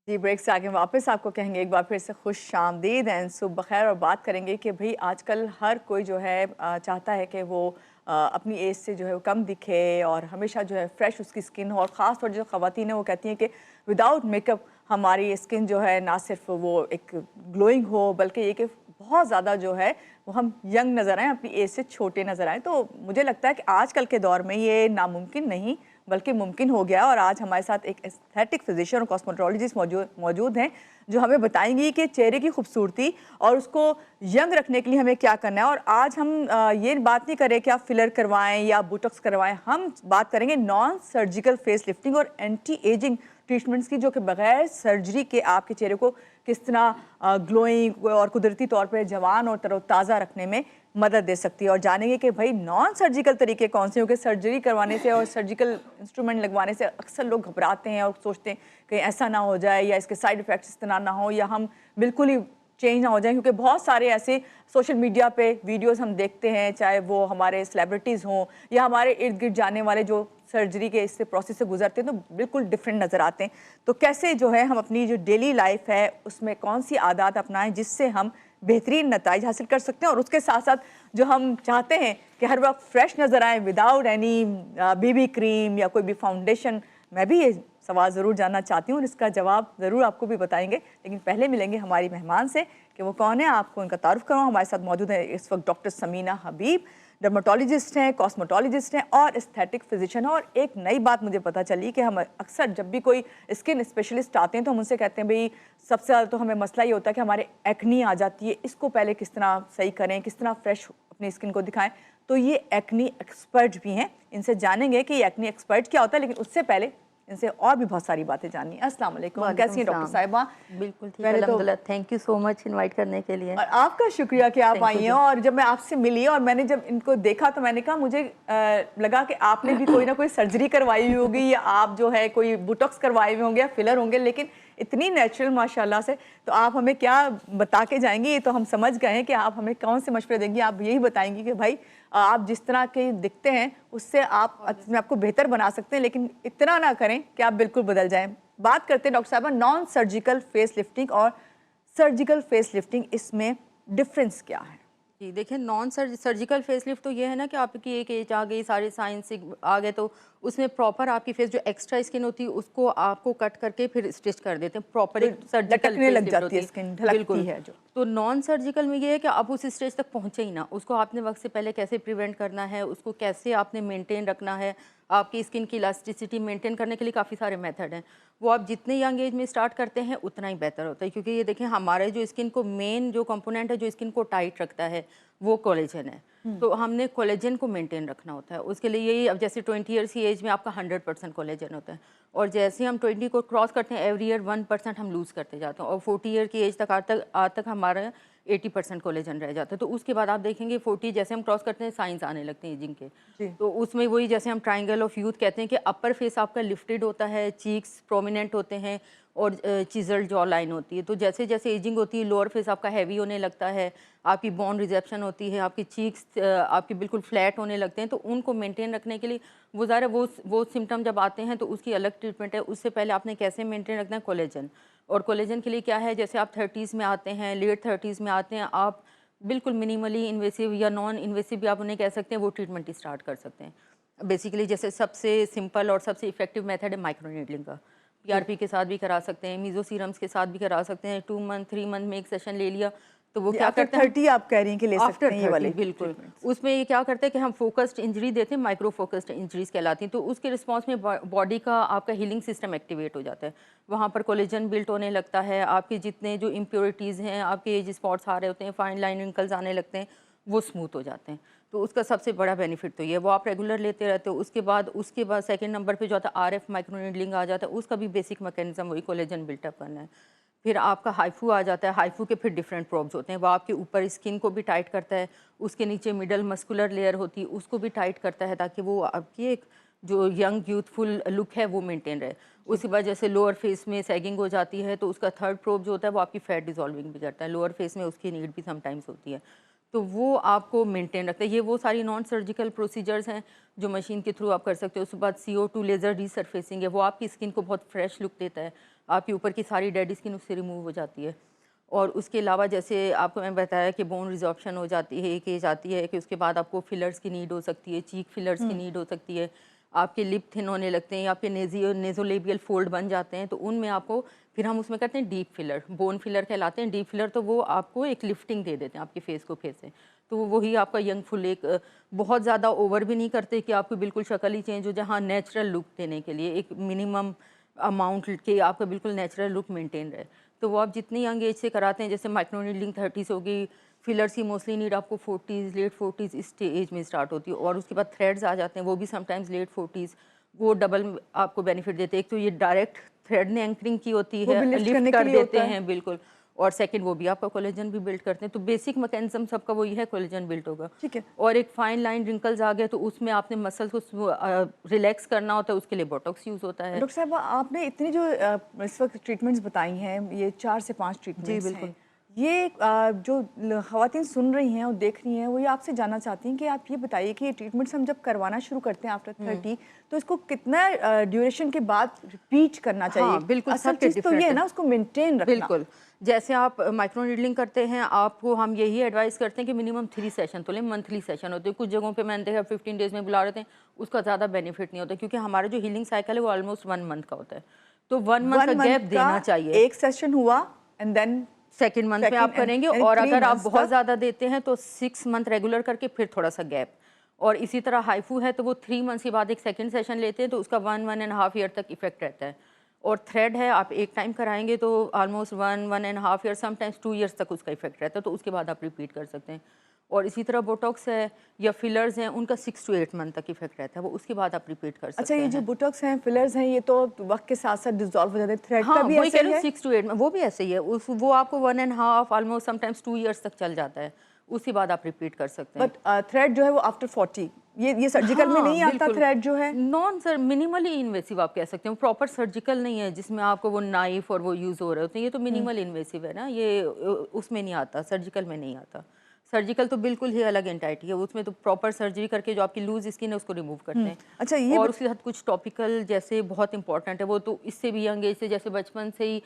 जी, break से आगे वापस आपको कहेंगे एक बार फिर से खुश आमदीद एंड सुबह बखैर। और बात करेंगे कि भाई आजकल हर कोई जो है चाहता है कि वो अपनी एज से जो है वो कम दिखे और हमेशा जो है फ्रेश उसकी स्किन हो। और ख़ास तौर जो ख़वातीन है वो कहती हैं कि विदाउट मेकअप हमारी स्किन जो है ना सिर्फ वो एक ग्लोइंग हो बल्कि ये कि बहुत ज़्यादा जो है वो हम यंग नज़र आएँ, अपनी एज से छोटे नज़र आएँ। तो मुझे लगता है कि आजकल के दौर में ये नामुमकिन नहीं बल्कि मुमकिन हो गया। और आज हमारे साथ एक एस्थेटिक फिजिशियन और कॉस्मेटोलॉजिस्ट मौजूद हैं जो हमें बताएंगी कि चेहरे की खूबसूरती और उसको यंग रखने के लिए हमें क्या करना है। और आज हम ये बात नहीं करें कि आप फिलर करवाएं या बोटॉक्स करवाएं, हम बात करेंगे नॉन सर्जिकल फेस लिफ्टिंग और एंटी एजिंग ट्रीटमेंट्स की, जो कि बगैर सर्जरी के आपके चेहरे को किस तरह ग्लोइंग और कुदरती तौर पर जवान और तरोताज़ा रखने में मदद दे सकती है। और जानेंगे कि भाई नॉन सर्जिकल तरीके कौन से, क्योंकि सर्जरी करवाने से और सर्जिकल इंस्ट्रूमेंट लगवाने से अक्सर लोग घबराते हैं और सोचते हैं कि ऐसा ना हो जाए या इसके साइड इफ़ेक्ट्स इस तरह ना हो या हम बिल्कुल ही चेंज ना हो जाए। क्योंकि बहुत सारे ऐसे सोशल मीडिया पे वीडियोस हम देखते हैं, चाहे वो हमारे सेलिब्रिटीज़ हों या हमारे इर्द गिर्द जाने वाले जो सर्जरी के इससे प्रोसेस से गुजरते हैं, तो बिल्कुल डिफरेंट नज़र आते हैं। तो कैसे जो है हम अपनी जो डेली लाइफ है उसमें कौन सी आदत अपनाएं जिससे हम बेहतरीन नताइज हासिल कर सकते हैं और उसके साथ साथ जो हम चाहते हैं कि हर वक्त फ्रेश नज़र आए विदाउट एनी बीबी क्रीम या कोई भी फाउंडेशन। मैं भी ये सवाल ज़रूर जानना चाहती हूँ और इसका जवाब ज़रूर आपको भी बताएंगे, लेकिन पहले मिलेंगे हमारी मेहमान से कि वो कौन है। आपको उनका तारुफ कराऊँ। हमारे साथ मौजूद है इस वक्त डॉक्टर समीना हबीब, डर्माटोलॉजिस्ट हैं, कॉस्मेटोलॉजिस्ट हैं और एस्थेटिक फिजिशियन। और एक नई बात मुझे पता चली कि हम अक्सर जब भी कोई स्किन स्पेशलिस्ट आते हैं तो हम उनसे कहते हैं भाई सबसे ज़्यादा तो हमें मसला ये होता है कि हमारे एक्नी आ जाती है, इसको पहले किस तरह सही करें, किस तरह फ्रेश अपनी स्किन को दिखाएं। तो ये एक्नी एक्सपर्ट भी हैं, इनसे जानेंगे कि एक्नी एक्सपर्ट क्या होता है, लेकिन उससे पहले इनसे और भी बहुत सारी बातें जाननी है। अस्सलाम वालेकुम, कैसी हैं डॉक्टर साहिबा? बिल्कुल ठीक है, अल्हम्दुलिल्लाह। Thank you so much invite करने के लिए। और आपका शुक्रिया कि आप आई हैं। और जब मैं आपसे मिली और मैंने जब इनको देखा तो मैंने कहा मुझे लगा कि आपने भी कोई ना कोई सर्जरी करवाई हुई होगी या आप जो है कोई बोटॉक्स करवाए हुए होंगे या फिलर होंगे, लेकिन इतनी नेचुरल माशाल्लाह से। तो आप हमें क्या बता के जाएंगी? ये तो हम समझ गए हैं कि आप हमें कौन से मशवरे देंगी। आप यही बताएंगी कि भाई आप जिस तरह के दिखते हैं उससे आप अपने आपको बेहतर बना सकते हैं, लेकिन इतना ना करें कि आप बिल्कुल बदल जाएं। बात करते हैं डॉक्टर साहबा नॉन सर्जिकल फेस लिफ्टिंग और सर्जिकल फेस लिफ्टिंग, इसमें डिफरेंस क्या है? जी देखिए, नॉन सर्जिकल फेसलिफ्ट तो ये है ना कि आपकी एक एज आ गई, सारे साइंस आ गए, तो उसमें प्रॉपर आपकी फेस जो एक्स्ट्रा स्किन होती है उसको आपको कट करके फिर स्टिच कर देते हैं। प्रॉपर एक सर्जिकल लग जाती है स्किन, ढलकती है जो। तो नॉन सर्जिकल में ये है कि आप उस स्टेज तक पहुंचे ही ना, उसको आपने वक्त से पहले कैसे प्रिवेंट करना है, उसको कैसे आपने मेंटेन रखना है। आपकी स्किन की इलास्टिसिटी मेंटेन करने के लिए काफ़ी सारे मेथड हैं। वो आप जितने यंग एज में स्टार्ट करते हैं उतना ही बेहतर होता है, क्योंकि ये देखें हमारे जो स्किन को मेन जो कंपोनेंट है जो स्किन को टाइट रखता है वो कोलेजन है। तो हमने कोलेजन को मेंटेन रखना होता है। उसके लिए यही, अब जैसे 20 ईयर्स की एज में आपका 100% कोलेजन होता है, और जैसे हम 20 को क्रॉस करते हैं एवरी ईयर 1% हम लूज़ करते जाते हैं, और 40 ईयर की एज तक आज तक हमारा 80% कोलेजन रह जाता है। तो उसके बाद आप देखेंगे 40 जैसे हम क्रॉस करते हैं साइंस आने लगते हैं एजिंग के। तो उसमें वही जैसे हम ट्राइंगल ऑफ यूथ कहते हैं कि अपर फेस आपका लिफ्टेड होता है, चीक्स प्रोमिनेंट होते हैं और चिजल जॉ लाइन होती है। तो जैसे जैसे एजिंग होती है लोअर फेस आपका हैवी होने लगता है, आपकी बोन रिजेप्शन होती है, आपकी चीक्स आपकी बिल्कुल फ्लैट होने लगते हैं। तो उनको मेंटेन रखने के लिए वो ज़रा वो सिम्टम जब आते हैं तो उसकी अलग ट्रीटमेंट है। उससे पहले आपने कैसे मेंटेन रखना है कोलेजन, और कोलेजन के लिए क्या है, जैसे आप 30s में आते हैं, लेट 30s में आते हैं, आप बिल्कुल मिनिमली इन्वेसिव या नॉन इन्वेसिव भी आप उन्हें कह सकते हैं वो ट्रीटमेंट स्टार्ट कर सकते हैं। बेसिकली जैसे सबसे सिंपल और सबसे इफेक्टिव मेथड है माइक्रोनीडलिंग का। पीआरपी के साथ भी करा सकते हैं, मीजो सीरम्स के साथ भी करा सकते हैं। 2 मंथ 3 मंथ में एक सेशन ले लिया तो वो क्या करते हैं, 30 आप कह रही हैं कि ले सकते हैं ये वाले? बिल्कुल। उसमें ये क्या करते हैं कि हम फोकस्ड इंजरी देते हैं, माइक्रो फोकस्ड इंजरीज कहलाती हैं। तो उसके रिस्पॉन्स में बॉडी का आपका हीलिंग सिस्टम एक्टिवेट हो जाता है, वहाँ पर कोलेजन बिल्ट होने लगता है, आपके जितने जो इम्प्योरिटीज़ हैं, आपके एज स्पॉट्स आ रहे होते हैं, फाइन लाइन रिंकल्स आने लगते हैं, वो स्मूथ हो जाते हैं। तो उसका सबसे बड़ा बेनिफिट तो ये, वो आप रेगुलर लेते रहते हो। उसके बाद सेकंड नंबर पे जो आता है आरएफ माइक्रोनीडलिंग आ जाता है। उसका भी बेसिक मैकेनिज्म वही कोलेजन बिल्टअप करना है। फिर आपका हाइफू आ जाता है। हाइफू के फिर डिफरेंट प्रोब्स होते हैं, वो आपके ऊपर स्किन को भी टाइट करता है, उसके नीचे मिडल मस्कुलर लेयर होती है उसको भी टाइट करता है, ताकि वो आपकी एक जो यंग यूथफुल लुक है वो मेंटेन रहे। उसके बाद जैसे लोअर फेस में सैगिंग हो जाती है तो उसका थर्ड प्रोब जो होता है वो आपकी फैट डिजॉल्विंग भी करता है। लोअर फेस में उसकी नीड भी समटाइम्स होती है। तो वो आपको मेंटेन रखता है। ये वो सारी नॉन सर्जिकल प्रोसीजर्स हैं जो मशीन के थ्रू आप कर सकते हो। उसके बाद CO2 लेज़र रीसरफेसिंग है, वो आपकी स्किन को बहुत फ्रेश लुक देता है, आपके ऊपर की सारी डेड स्किन उससे रिमूव हो जाती है। और उसके अलावा जैसे आपको मैंने बताया कि बोन रिजॉर्प्शन हो जाती है, एक एज आती है कि उसके बाद आपको फिलर्स की नीड हो सकती है, चीक फिलर्स की नीड हो सकती है, आपके लिप थिन होने लगते हैं या आपके नेज़ोलेबियल फोल्ड बन जाते हैं, तो उनमें आपको फिर हम उसमें कहते हैं डीप फिलर, बोन फिलर कहलाते हैं। डीप फिलर तो वो आपको एक लिफ्टिंग दे देते हैं आपके फेस को फिर से, तो वही आपका यंग फुल एक बहुत ज़्यादा ओवर भी नहीं करते कि आपकी बिल्कुल शक्ल ही चेंज हो जाए। हाँ, नेचुरल लुक देने के लिए एक मिनिमम अमाउंट के आपका बिल्कुल नेचुरल लुक मेंटेन रहे, तो वो आप जितनी यंग एज से कराते हैं, जैसे माइक्रो नीडलिंग 30s होगी, फिलर्स की मोस्टली नीड आपको 40s लेट 40s इस एज में स्टार्ट होती है, और उसके बाद थ्रेड्स आ जाते हैं, वो भी समटाइम्स लेट 40s, वो डबल आपको बेनिफिट देते हैं। एक तो ये डायरेक्ट थ्रेड ने एंकरिंग की होती वो है, भी लिफ्ट लिफ्ट करने के कर लिए देते होता है। हैं बिल्कुल, और सेकंड वो भी आपका कोलेजन भी बिल्ड करते हैं, तो बेसिक मैकेनिज्म सबका वही है, कोलेजन बिल्ड होगा। ठीक है। और एक फाइन लाइन रिंकल्स आ गए तो उसमें आपने मसल्स को रिलैक्स करना होता है, उसके लिए बोटॉक्स यूज़ होता है। डॉक्टर साहब, आपने इतनी जो इस वक्त ट्रीटमेंट्स बताई हैं, ये 4 से 5 जी ट्रीटमेंट्स हैं, बिल्कुल। ये जो ख़वातीन सुन रही हैं और देख रही हैं, वो ये आपसे जानना चाहती हैं कि आप ये बताइए कि ये ट्रीटमेंट्स हम जब करवाना शुरू करते हैं आफ्टर 30, तो इसको कितना ड्यूरेशन के बाद रिपीट करना चाहिए? हाँ, बिल्कुल असल सबके चीज़ तो ये डिफरेंट है है। ना, उसको मेंटेन रखना। बिल्कुल, जैसे आप माइक्रो नीडलिंग करते हैं, आपको हम यही एडवाइस करते हैं कि मिनिमम 3 सेशन तो लें, मंथली सेशन होते हैं। कुछ जगहों पे मैंने देखा 15 डेज़ में बुला रहे थे, उसका ज़्यादा बेनिफिट नहीं होता, क्योंकि हमारा जो हीलिंग साइकिल है वो ऑलमोस्ट 1 मंथ का होता है, तो 1 मंथ 1 का मंथ गैप का देना चाहिए। एक सेशन हुआ एंड देन सेकंड मंथ में आप सेकंड एंड करेंगे, यानी और 3 अगर आप मंथ्स बहुत तक। ज़्यादा देते हैं तो 6 मंथ रेगुलर करके फिर थोड़ा सा गैप, और इसी तरह हाइफू है तो वो 3 मंथ्स के बाद एक सेकंड सेशन लेते हैं, तो उसका 1-1.5 ईयर तक इफेक्ट रहता है। और थ्रेड है, आप एक टाइम कराएंगे तो ऑलमोस्ट 1-1.5 ईयर, समटाइम्स 2 ईयर्स तक उसका इफेक्ट रहता है, तो उसके बाद आप रिपीट कर सकते हैं। और इसी तरह बोटॉक्स है या फिलर्स हैं, उनका 6 to 8 मंथ तक इफेक्ट रहता है, वो उसके बाद आप रिपीट कर अच्छा, सकते ये जो हैं। बोटॉक्स हैं, फिलर्स हैं, ये तो वक्त के साथ साथ डिसॉल्व हो जाते हैं, थ्रेड का हाँ, भी वही ऐसा कह ही रही हूँ, है? 6 to 8 में वो भी ऐसे ही है, उस वो आपको 1.5 ऑलमोस्ट समटाइम्स 2 ईयर्स तक चल जाता है, उसके बाद आप रिपीट कर सकते हैं। बट थ्रेड जो है वो आफ्टर 40, ये सर्जिकल में हाँ, नहीं आता बिल्कुल। थ्रेड जो है? नॉन सर मिनिमली इन्वेसिव आप कह सकते हो, प्रॉपर सर्जिकल नहीं है जिसमें आपको वो नाइफ और वो यूज़ हो रहे होते हैं, ये तो मिनिमल इन्वेसिव है ना, ये उसमें नहीं आता, सर्जिकल में नहीं आता। सर्जिकल तो बिल्कुल ही अलग एंटाइटी है, उसमें तो प्रॉपर सर्जरी करके जो आपकी लूज स्किन है उसको रिमूव करते हैं। अच्छा, ये और उसके साथ कुछ टॉपिकल जैसे बहुत इंपॉर्टेंट है, वो तो इससे भी यंग एज से, जैसे बचपन से ही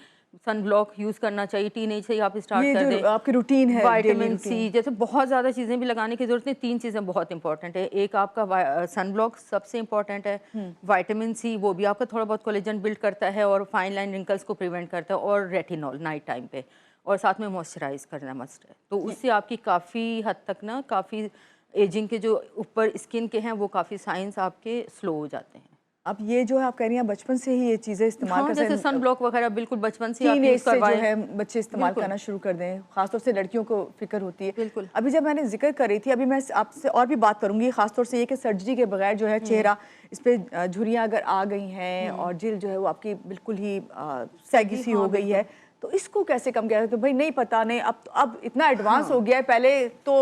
सन ब्लॉक यूज़ करना चाहिए, टीनेज से ही आप स्टार्ट ये कर जो दें। आपकी रूटीन है, डेली विटामिन रूटीन। सी जैसे बहुत ज़्यादा चीज़ें भी लगाने की ज़रूरत नहीं, 3 चीज़ें बहुत इंपॉर्टेंट है। एक आपका सन ब्लॉक सबसे इंपॉर्टेंट है, विटामिन सी वो भी आपका थोड़ा बहुत कोलेजन बिल्ड करता है और फाइन लाइन रिंकल्स को प्रिवेंट करता है, और रेटिनॉल नाइट टाइम पे, और साथ में मॉइस्चराइज करना मस्ट है, तो उससे आपकी काफ़ी हद तक ना, काफ़ी एजिंग के जो ऊपर स्किन के हैं वो काफ़ी साइंस आपके स्लो हो जाते हैं। अब ये जो है आप कह रही हैं बचपन से ही ये चीज़ें इस्तेमाल हाँ, कर जैसे सन ब्लॉक वगैरह बिल्कुल बचपन से आप टीन एज यूज़ से जो करवाएं। है बच्चे इस्तेमाल बिल्कुल करना शुरू कर दें, खासतौर से लड़कियों को फिक्र होती है। बिल्कुल। अभी जब मैंने जिक्र कर रही थी, अभी मैं आपसे और भी बात करूंगी, खासतौर से ये कि सर्जरी के बगैर जो है चेहरा, इस पे झुर्रियाँ अगर आ गई हैं और जिल्द जो है वो आपकी बिल्कुल ही सैगी जी सी हाँ, हो गई है, तो इसको कैसे कम किया जाए? तो भाई नहीं पता, नहीं अब इतना एडवांस हो गया है, पहले तो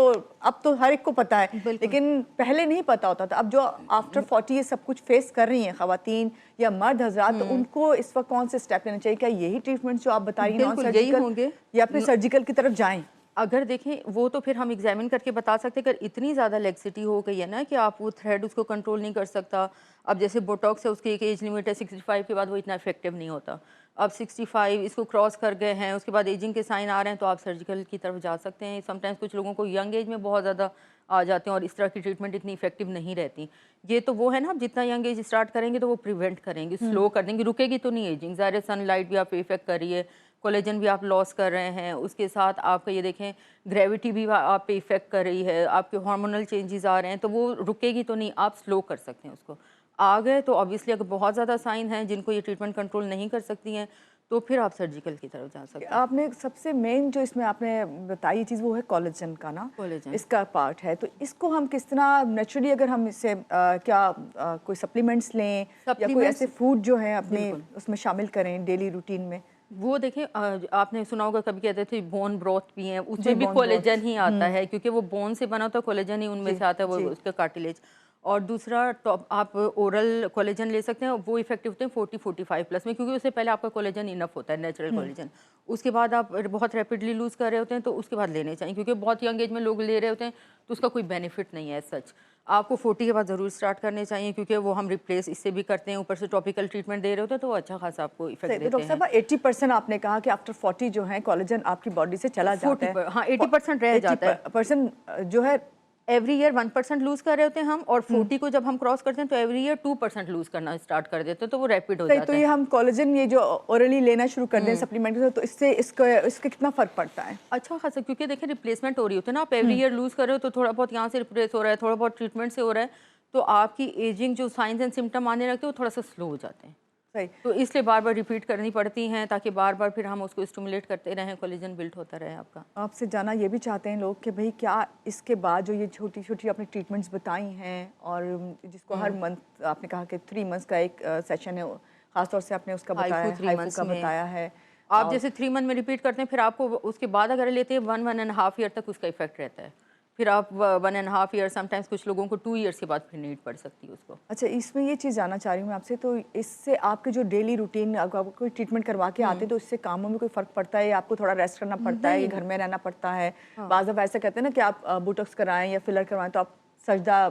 अब तो हर एक को पता है, बिल्कुल। लेकिन पहले नहीं पता होता था। अब जो आफ्टर 40 ये सब कुछ फेस कर रही हैं खवातीन या मर्द हजरात, तो उनको इस वक्त कौन से स्टेप लेने चाहिए? क्या यही ट्रीटमेंट जो आप बता रही हैं नॉन बिल्कुल यही सर्जिकल, होंगे। या फिर सर्जिकल की तरफ जाएं? अगर देखें वो तो फिर हम एग्जामिन करके बता सकते हैं, अगर इतनी ज़्यादा लेक्सिटी हो गई है ना कि आप वो थ्रेड उसको कंट्रोल नहीं कर सकता। अब जैसे बोटॉक्स है, उसकी एक एज लिमिट है 65 के बाद वो इतना इफेक्टिव नहीं होता। अब 65 इसको क्रॉस कर गए हैं, उसके बाद एजिंग के साइन आ रहे हैं, तो आप सर्जिकल की तरफ जा सकते हैं। समटाइम्स कुछ लोगों को यंग एज में बहुत ज़्यादा आ जाते हैं और इस तरह की ट्रीटमेंट इतनी इफेक्टिव नहीं रहती। ये तो वो है ना, आप जितना यंग एज स्टार्ट करेंगे तो वो प्रिवेंट करेंगे, स्लो कर देंगे, रुकेगी तो नहीं एजिंग। ज़ाहिर है सनलाइट भी आप इफेक्ट कर रही है, कोलेजन भी आप लॉस कर रहे हैं, उसके साथ आपका ये देखें ग्रेविटी भी आप पे इफेक्ट कर रही है, आपके हार्मोनल चेंजेस आ रहे हैं, तो वो रुकेगी तो नहीं, आप स्लो कर सकते हैं उसको। आ गए तो ऑब्वियसली अगर बहुत ज़्यादा साइन हैं जिनको ये ट्रीटमेंट कंट्रोल नहीं कर सकती हैं, तो फिर आप सर्जिकल की तरफ जा सकते हैं। आपने सबसे मेन जो इसमें आपने बताई चीज़ वो है कोलेजन का ना, कोलेजन इसका पार्ट है, तो इसको हम किस तरह नेचुरली, अगर हम इससे कोई सप्लीमेंट्स लें या कोई सप्लीमेंट्स ऐसे फूड जो है अपने बिल्कुल। उसमें शामिल करें डेली रूटीन में? वो देखें आपने सुना होगा कभी कहते थे बोन ब्रोथ भी है, जी, उसमें भी bone कोलेजन broth। ही आता है, क्योंकि वो बोन से बना होता है, कोलेजन ही उनमें जी से आता है, वो जी। उसका कार्टिलेज। और दूसरा टॉप आप ओरल कोलेजन ले सकते हैं, वो इफेक्टिव होते हैं 40-45 प्लस में, क्योंकि उससे पहले आपका कोलेजन इनफ होता है, नेचुरल कोलेजन। उसके बाद आप बहुत रैपिडली लूज़ कर रहे होते हैं तो उसके बाद लेने चाहिए, क्योंकि बहुत यंग एज में लोग ले रहे होते हैं तो उसका कोई बेनिफिट नहीं है सच। आपको 40 के बाद ज़रूर स्टार्ट करने चाहिए, क्योंकि वो हम रिप्लेस इससे भी करते हैं, ऊपर से टॉपिकल ट्रीटमेंट दे रहे होते हैं तो वो अच्छा खासा आपको इफेक्ट देते हैं। डॉक्टर साहब 80% आपने कहा कि आफ्टर 40 जो है कोलेजन आपकी बॉडी से चला जाता है। हाँ 80% रह जाता है। 80% जो है एवरी ईयर 1% लूज कर रहे होते हैं हम, और 40 को जब हम क्रॉस करते हैं तो एवरी ईयर 2% लूज करना स्टार्ट कर देते हैं, तो वो रैपिड हो जाता तो है। ये हम कोलेजन ये जो ओरली लेना शुरू कर दें सप्लीमेंट के साथ, तो इससे इसका कितना फर्क पड़ता है? अच्छा खासा, क्योंकि देखिए रिप्लेसमेंट हो रही होती है ना, आप एवरी ईयर लूज कर रहे हो तो थोड़ा बहुत यहाँ से रिप्लेस हो रहा है, थोड़ा बहुत ट्रीटमेंट से हो रहा है, तो आपकी एजिंग जो साइंस एंड सिम्टम आने लगते हैं वो थोड़ा सा स्लो हो जाते हैं। सही। तो इसलिए बार बार रिपीट करनी पड़ती हैं, ताकि बार बार फिर हम उसको स्टिमुलेट करते रहें, कोलेजन बिल्ड होता रहे आपका। आपसे जाना ये भी चाहते हैं लोग कि भाई क्या इसके बाद जो ये छोटी छोटी आपने ट्रीटमेंट्स बताई हैं, और जिसको हर मंथ आपने कहा कि 3 मंथ्स का एक सेशन है, खासतौर से आपने उसका बताया है, हाइफू का बताया है, आप जैसे 3 मंथ में रिपीट करते हैं, फिर आपको उसके बाद अगर लेते हैं 1-1.5 ईयर तक उसका इफेक्ट रहता है, फिर आप 1.5 ईयर, समटाइम्स कुछ लोगों को 2 ईयर्स के बाद फिर नीड पड़ सकती है उसको। अच्छा, इसमें ये चीज़ जानना चाह रही हूँ मैं आपसे, तो इससे आपके जो डेली रूटीन आपको कोई ट्रीटमेंट करवा के आते हैं तो इससे कामों में कोई फ़र्क पड़ता है, या आपको थोड़ा रेस्ट करना पड़ता है, या घर में रहना पड़ता है? बाज़ दफ़ा ऐसा कहते हैं ना कि आप बोटॉक्स कराएं या फिलर करवाएं तो आप सजदा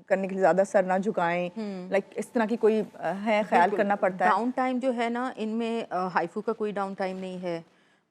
करने के लिए ज़्यादा सर ना झुकाएं, लाइक इस तरह की कोई है ख्याल करना पड़ता है? डाउन टाइम जो है ना, इनमें हाइफू का कोई डाउन टाइम नहीं है।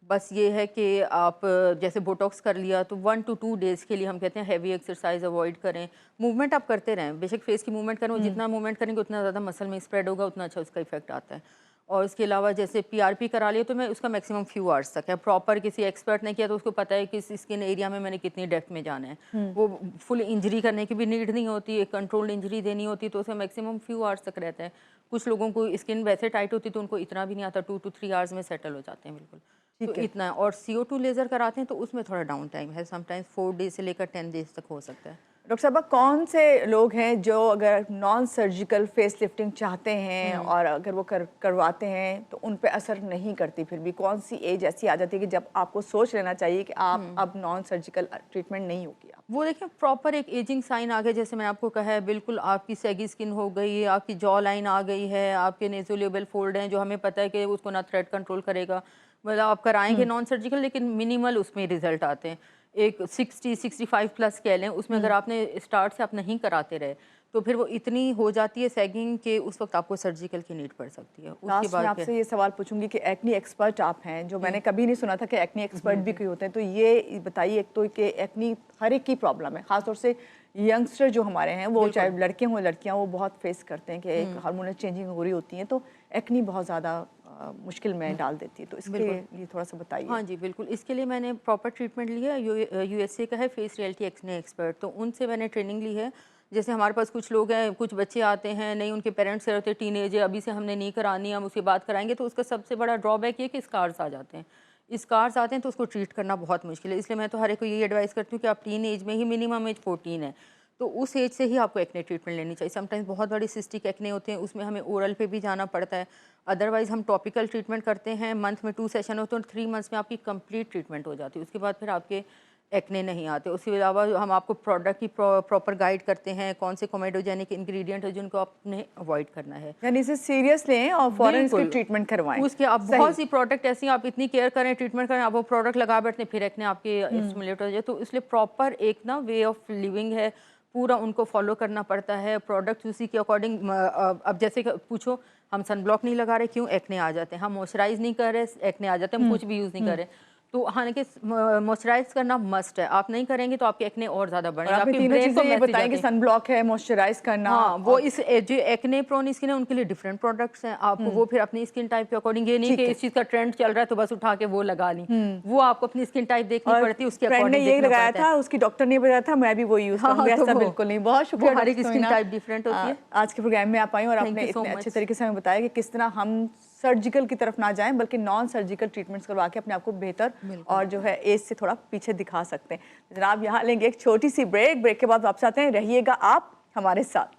बस ये है कि आप जैसे बोटॉक्स कर लिया तो 1 to 2 डेज़ के लिए हम कहते हैं हैवी एक्सरसाइज अवॉइड करें। मूवमेंट आप करते रहें, बेशक फेस की मूवमेंट करें, जितना मूवमेंट करेंगे उतना ज़्यादा मसल में स्प्रेड होगा, उतना अच्छा उसका इफेक्ट आता है। और उसके अलावा जैसे पीआरपी करा लिया तो मैं उसका मैक्सिमम फ्यू आवर्स तक है, प्रॉपर किसी एक्सपर्ट ने किया तो उसको पता है कि इस स्किन एरिया में मैंने कितनी डेप्थ में जाना है। वो फुल इंजरी करने की भी नीड नहीं होती, एक कंट्रोल्ड इंजरी देनी होती, तो उसका मैक्सिमम फ्यू आवर्स तक रहता है। कुछ लोगों को स्किन वैसे टाइट होती तो उनको इतना भी नहीं आता, 2 to 3 आवर्स में सेटल हो जाते हैं बिल्कुल। तो इतना है। और CO2 लेज़र कराते हैं तो उसमें थोड़ा डाउन टाइम है, समटाइम्स 4 डेज से लेकर 10 डेज तक हो सकता है। डॉक्टर साहबा, कौन से लोग हैं जो अगर नॉन सर्जिकल फेस लिफ्टिंग चाहते हैं और अगर वो करवाते हैं तो उन पे असर नहीं करती, फिर भी कौन सी एज ऐसी आ जाती है कि जब आपको सोच लेना चाहिए कि आप अब नॉन सर्जिकल ट्रीटमेंट नहीं होगी? आप वो देखिए प्रॉपर एक एजिंग साइन आ गया, जैसे मैंने आपको कहा है, बिल्कुल आपकी सैगी स्किन हो गई है, आपकी जॉ लाइन आ गई है, आपके नेज़ोलेबियल फोल्ड हैं जो हमें पता है कि उसको ना थ्रेड कंट्रोल करेगा, मतलब आप कराएंगे नॉन सर्जिकल लेकिन मिनिमल उसमें रिजल्ट आते हैं। एक 60-65 प्लस कह लें, उसमें अगर आपने स्टार्ट से आप नहीं कराते रहे तो फिर वो इतनी हो जाती है सैगिंग कि उस वक्त आपको सर्जिकल की नीड पड़ सकती है। उसके लास्ट में बाद आपसे ये सवाल पूछूंगी कि एक्नी एक्सपर्ट आप हैं, जो मैंने कभी नहीं सुना था कि एक्नी एक्सपर्ट भी कोई होते हैं, तो ये बताइए एक तो कि एक्नी हर एक की प्रॉब्लम है, खासतौर से यंगस्टर जो हमारे हैं वो चाहे लड़के हों लड़कियां, वो बहुत फेस करते हैं कि एक हार्मोनल चेंजिंग हो रही होती है तो एक्नी बहुत ज़्यादा मुश्किल में डाल देती है, तो इसके लिए थोड़ा सा बताइए। हाँ जी बिल्कुल, इसके लिए मैंने प्रॉपर ट्रीटमेंट लिया। USA का है फेस रियलिटी एक्ने एक्सपर्ट, तो उनसे मैंने ट्रेनिंग ली है। जैसे हमारे पास कुछ लोग हैं, कुछ बच्चे आते हैं, नहीं उनके पेरेंट्स से रहते टीनेज है, अभी से हमने नहीं करानी, हम उसके बाद कराएंगे, तो उसका सबसे बड़ा ड्रॉबैक ये कि स्कार्स आ जाते हैं। स्कार्स आते हैं तो उसको ट्रीट करना बहुत मुश्किल है, इसलिए मैं तो हर एक को यही एडवाइस करती हूँ कि आप टीन एज में ही, मिनिमम एज 14 है तो उस एज से ही आपको एक्ने ट्रीटमेंट लेनी चाहिए। समटाइम्स बहुत बड़ी सिस्टिक एक्ने होते हैं, उसमें हमें ओरल पे भी जाना पड़ता है, अदरवाइज हम टॉपिकल ट्रीटमेंट करते हैं, मंथ में 2 सेशन होते हैं और 3 मंथ्स में आपकी कंप्लीट ट्रीटमेंट हो जाती है, उसके बाद फिर आपके एक्ने नहीं आते। उसके अलावा हम आपको प्रोडक्ट की प्रॉपर गाइड करते हैं, कौन से कोमेडोजेनिक इंग्रेडिएंट है जिनको आपने अवॉइड करना है, यानी इसे सीरियस लें और फौरन इसकी ट्रीटमेंट करवाएं। उसके आप बहुत सी प्रोडक्ट ऐसी आप इतनी केयर करें, ट्रीटमेंट करें, आप वो प्रोडक्ट लगा बैठते फिर एक्ने आपके स्टिमुलेट हो जाए, तो इसलिए प्रॉपर एक ना वे ऑफ लिविंग है, पूरा उनको फॉलो करना पड़ता है, प्रोडक्ट उसी के अकॉर्डिंग। अब जैसे पूछो हम सन ब्लॉक नहीं लगा रहे, क्यों एक्ने आ जाते हैं, हम मॉइस्चराइज नहीं कर रहे, एक्ने आ जाते हैं, हम कुछ भी यूज़ नहीं कर रहे, तो हालांकि मॉइस्चराइज करना मस्ट है, आप नहीं करेंगे तो आपके एक्ने और ज्यादा बढ़ेंगे। आपकी तीनों चीजें ये बताएं कि सन ब्लॉक है, मॉइस्चराइज करना, हाँ वो इस जो एक्ने प्रोन स्किन है उनके लिए डिफरेंट प्रोडक्ट्स हैं, आपको वो फिर अपनी स्किन टाइप के अकॉर्डिंग, ये नहीं कि इस चीज का ट्रेंड चल रहा है तो बस उठा के वो लगा ली, वो आपको अपनी स्किन टाइप देखनी पड़ती है, उसके अकॉर्डिंग यही लगाया था, उसकी डॉक्टर ने बताया था, मैं भी वो यूज करूंगी, ऐसा बिल्कुल नहीं। बहुत शुक्रिया, हर एक स्किन टाइप डिफरेंट होती है। आज के प्रोग्राम में आप आई और आपने इतने अच्छे तरीके से हमें बताया कि किस तरह हम सर्जिकल की तरफ ना जाएं बल्कि नॉन सर्जिकल ट्रीटमेंट्स करवा के अपने आप को बेहतर और जो है एज से थोड़ा पीछे दिखा सकते हैं। जनाब यहाँ लेंगे एक छोटी सी ब्रेक के बाद वापस आते हैं, रहिएगा आप हमारे साथ।